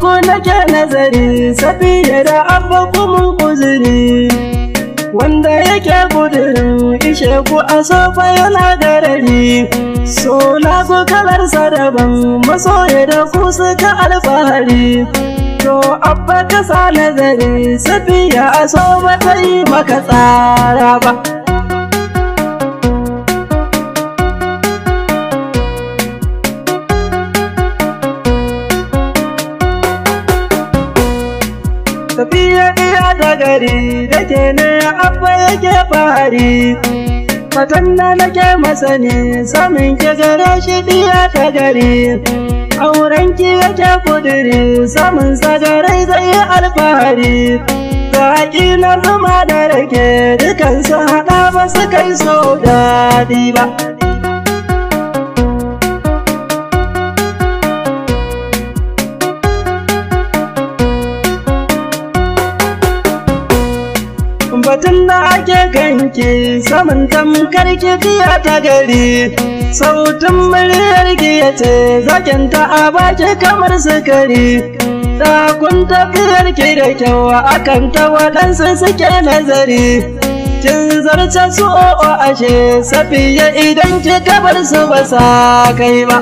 ku nake nazari, Safiya da Abba kuma uzuri. Wanda yake gudun ishe ku a sofa yana garari. So na ku kalarsa daban, masoya da ku suka alfahari. To Abba ka sa nazari, Safiya a so ba ta yi maka tsara ba. Safiya iya da gari da ke ne Abba yake fahari. Fatan da nake masani, samun ki gare shi diya ta gari. Auren ki yake kudiri, samun sagarai zai yi alfahari. Zaƙi na zuma da rake, dukansu haɗa ba su kai so daɗi ba. Batun da ake ganki, saman tamkar kifiya ta gari. Sautin muryar ki ya ce, zakin ta a baki kamar sukari. Takun tafiyar ki da kyau, akan ta waɗansu suke nazari. Kin zarce su o'o ashe, Safiya idan kika bar su ba sa kai ba.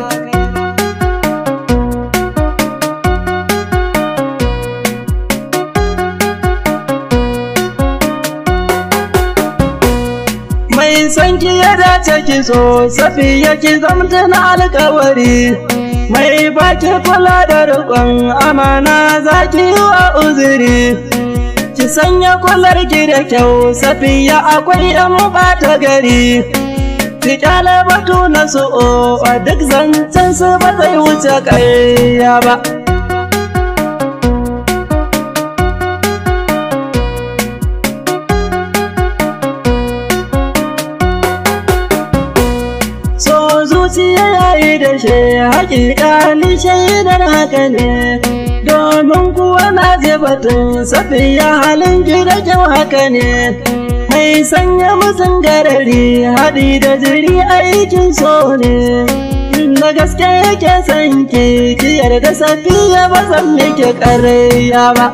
Mai san ki ya dace ki so, Safiya ki zamta na alƙawari. Mai baki kula da riƙon amana za ki yi wa uzuri. Ki sanya kular ki da kyau, Safiya akwai ‘yan ɓata gari. Ki ƙyale batu na su'o, a duk zancen su ba zai wuce ƙarya ba. Zuciya yayi da shi, hakika ni shaidar haka ne. Domin kuwa na ji batun, Safiya halin ki da kyau haka ne. Mai sanya musun garari, haɗi da jiri aikin so ne. Da gaske yake son ki, ki yarda Safiya ba zan miki ƙarya ba.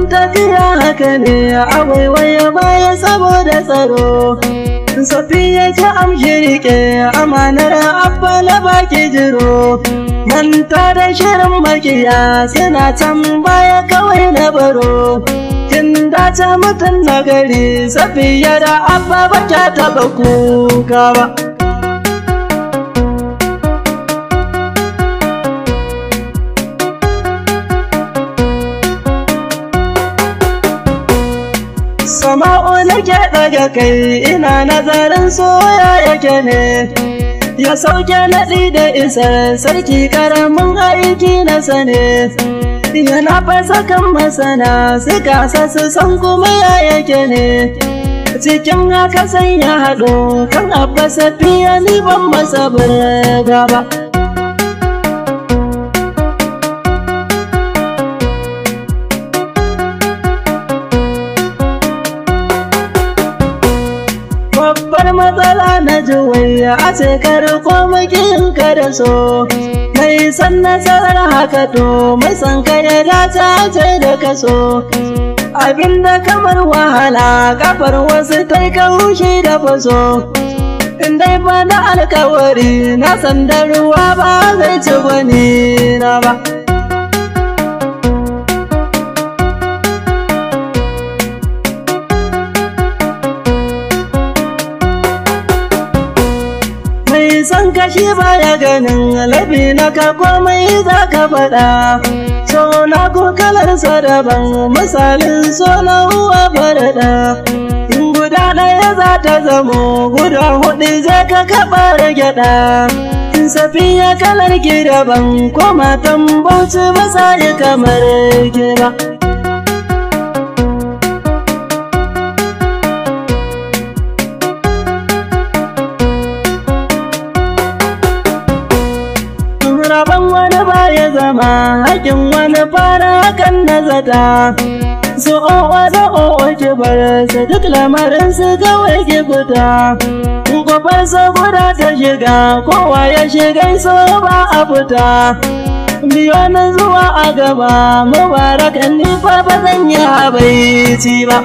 Tafiya haka ne a waiwaye baya saboda tsaro. Safiya ki amshi rike amanar Abba na baki jiro. Manta da shirin makiya suna can baya kawai na baro. Kin dace mutum na gari, Safiya da Abba ba kya taɓa kuka ba. Sama'u nake ɗaga kai, ina nazarin soya yake ne. Ya sauke naɗi da isar sarki, ƙaramin aiki na sane. Yana fasa kan masana, su kasa su san kuma ya yake ne. Cikin haka sai ya haɗo, kan Abba Safiya ni ban masa burga ba. Babbar matsala na juwaya a cikar komakin ka da so. Mai san nasarar haka to, mai san ka ya dace ce da ka so. Abinda kamar wahala, kafar wasu ta kaushi da faso. In dai ba na alkawari, na san da ruwa ba zai ci gwani na ba. San kashi baya ganin laifi na ka komai za ka faɗa. So na ko kalarsa daban, misalin so na uwa farada. In guda ɗaya za ta zamo, guda huɗu zai ka kaɓa gyaɗa. In Safiya kalar ki daban, ko matan Bauchi ba sa yi kamar ki ba. Rabon wani baya zama, hakin wani fara hakan na zata. su owa da owa ki bar su duk lamarin su kawai ki fita kofar su guda ta shiga kowa ya shiga so ba a fita biyo na zuwa a gaba mubarakan ni fa ba zan yi habaici ba